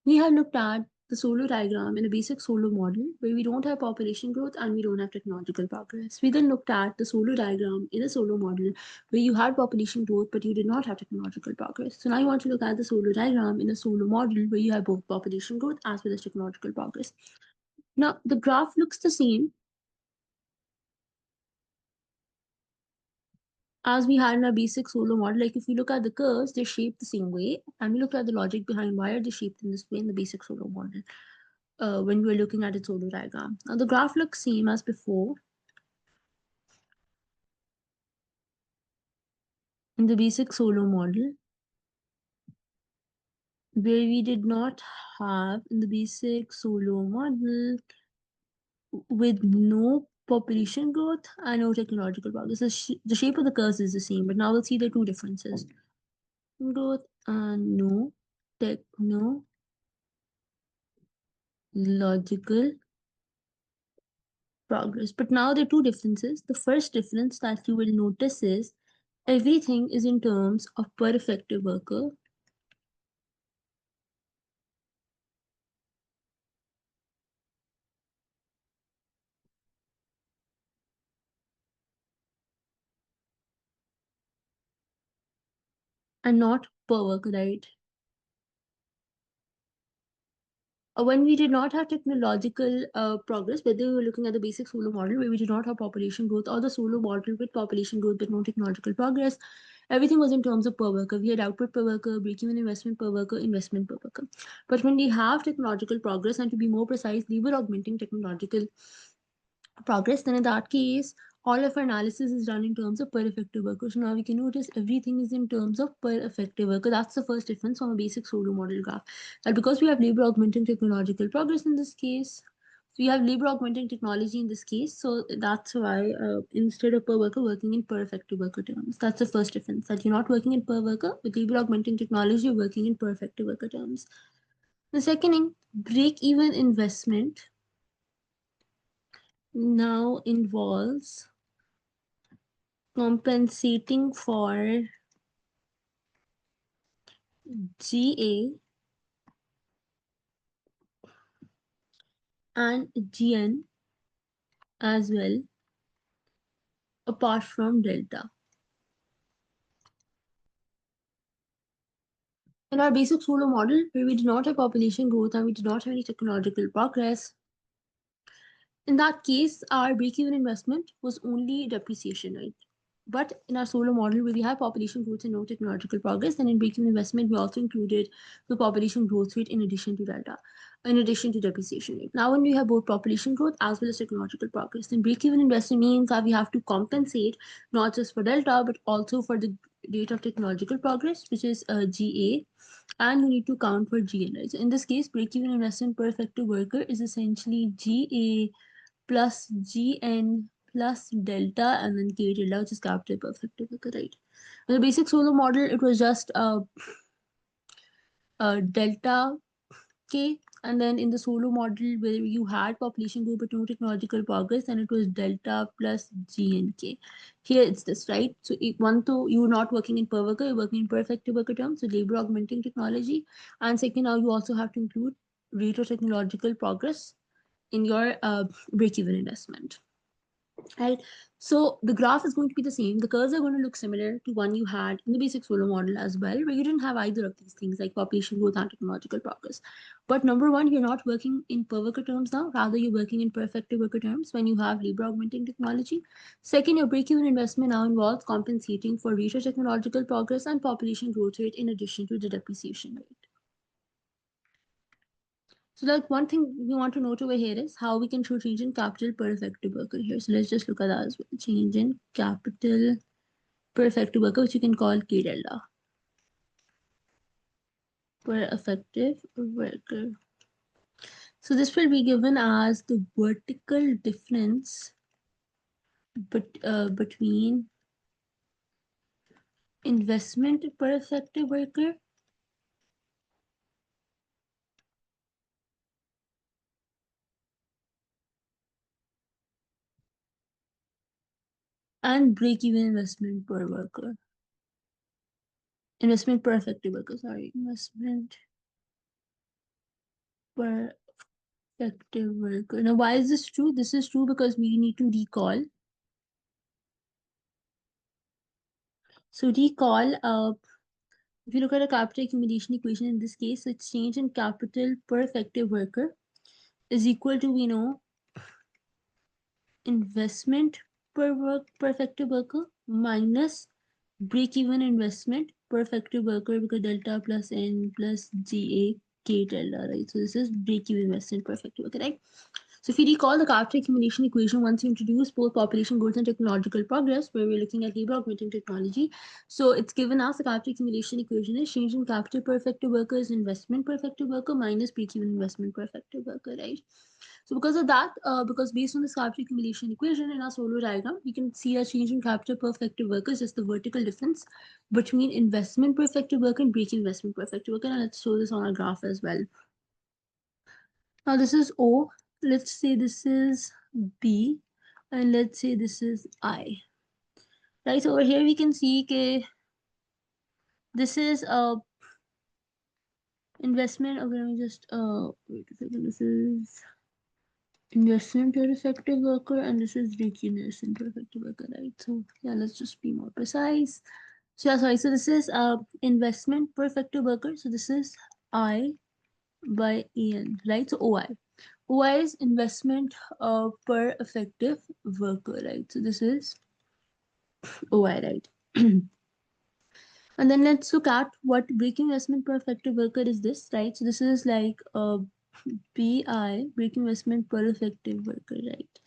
We have looked at the Solow diagram in a basic Solow model where we don't have population growth and we don't have technological progress. We then looked at the Solow diagram in a Solow model where you had population growth but you did not have technological progress. So now you want to look at the Solow diagram in a Solow model where you have both population growth as well as technological progress. Now the graph looks the same as we had in our basic Solow model. Like if you look at the curves, they're shaped the same way, and we looked at the logic behind why are they shaped in this way in the basic Solow model. When we were looking at its Solow diagram. Now the graph looks same as before in the basic Solow model, where we did not have in the basic Solow model with no population growth and no technological progress. The shape of the curves is the same, but now we'll see the two differences: growth and no technological progress. But now there are two differences. The first difference that you will notice is everything is in terms of per effective worker and not per worker, right? When we did not have technological progress, whether we were looking at the basic Solow model where we did not have population growth or the Solow model with population growth but no technological progress, everything was in terms of per worker. We had output per worker, break-even investment per worker, investment per worker. But when we have technological progress, and to be more precise, labor augmenting technological progress, then in that case, all of our analysis is done in terms of per effective worker. So now we can notice everything is in terms of per effective worker. That's the first difference from a basic Solow model graph. And because we have labor augmenting technological progress in this case, we have labor augmenting technology in this case. So that's why instead of per worker, working in per effective worker terms. That's the first difference, that you're not working in per worker. With labor augmenting technology, you're working in per effective worker terms. The second thing, break even investment now involves compensating for GA and GN as well, apart from delta. In our basic Solow model, where we did not have population growth and we did not have any technological progress, in that case, our break-even investment was only depreciation, right? But in our Solow model, where we have population growth and no technological progress, then in break-even investment, we also included the population growth rate in addition to delta, in addition to depreciation rate. Now, when we have both population growth as well as technological progress, then break-even investment means that we have to compensate not just for delta, but also for the rate of technological progress, which is GA, and you need to count for GN, right? So in this case, break-even investment per effective worker is essentially GA plus Gn plus delta and then K tilde, which is capital perfect worker, right? In the basic Solow model, it was just delta K, and then in the Solow model where you had population growth but no technological progress, then it was delta plus G and K. Here it's this, right? So one, to you're not working in per worker, you're working in per effective worker terms, so labor augmenting technology. And second, now you also have to include rate of technological progress in your break-even investment. Right. So the graph is going to be the same. The curves are going to look similar to one you had in the basic Solow model as well, where you didn't have either of these things like population growth and technological progress. But number one, you're not working in per worker terms now. Rather, you're working in per effective worker terms when you have labor augmenting technology. Second, your break-even investment now involves compensating for research technological progress and population growth rate in addition to the depreciation rate. So like one thing we want to note over here is how we can show change in capital per effective worker here. So let's just look at that as well. Change in capital per effective worker, which you can call K delta per effective worker. So this will be given as the vertical difference between investment per effective worker and break-even investment per worker. Investment per effective worker, sorry, investment per effective worker. Now, why is this true? This is true because we need to recall. So recall, if you look at a capital accumulation equation in this case, so it's change in capital per effective worker is equal to, we know, investment per effective worker minus break-even investment per effective worker, because delta plus n plus GA K delta, right? So this is break-even investment per effective worker, right? So if you recall the capital accumulation equation, once you introduce both population growth and technological progress, where we're looking at labor augmenting technology, so it's given us the capital accumulation equation is change in capital per effective worker is investment per effective worker minus break-even investment per effective worker, right? So because of that, because based on this capital accumulation equation in our Solow diagram, we can see a change in capital per effective worker is just the vertical difference between investment per effective worker and break investment per effective worker. And let's show this on our graph as well. Now this is O. Let's say this is B, and let's say this is I. Right. So over here we can see okay, this is a investment. Okay, let me just wait a second. This is investment per effective worker, and this is recognition per effective worker, right? So yeah, let's just be more precise. So yeah, sorry. So this is investment per effective worker. So this is I by EN, right? So OI. OI is investment per effective worker, right? So this is OI, right? And then let's look at what break investment per effective worker is this, right? So this is like BI, break investment per effective worker, right?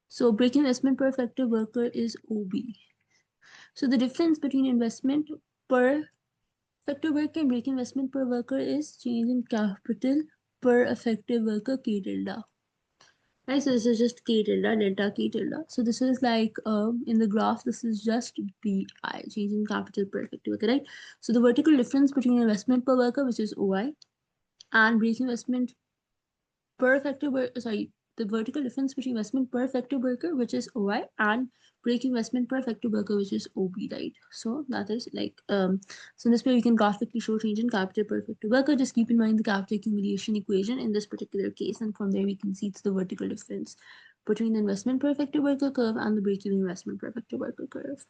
So break investment per effective worker is OB. So the difference between investment per effective worker and break investment per worker is change in capital per effective worker K tilde. Right, so this is just K tilde, delta K tilde. So this is like in the graph, this is just BI, change in capital per effective worker, right? So the vertical difference between investment per worker, which is OI, and break investment per effective worker, sorry, the vertical difference between investment per effective worker, which is OI, and break investment per effective worker, which is OB, right? So that is like, so in this way we can graphically show change in capital per effective worker. Just keep in mind the capital accumulation equation in this particular case, and from there we can see it's the vertical difference between the investment per effective worker curve and the break-even investment per effective worker curve.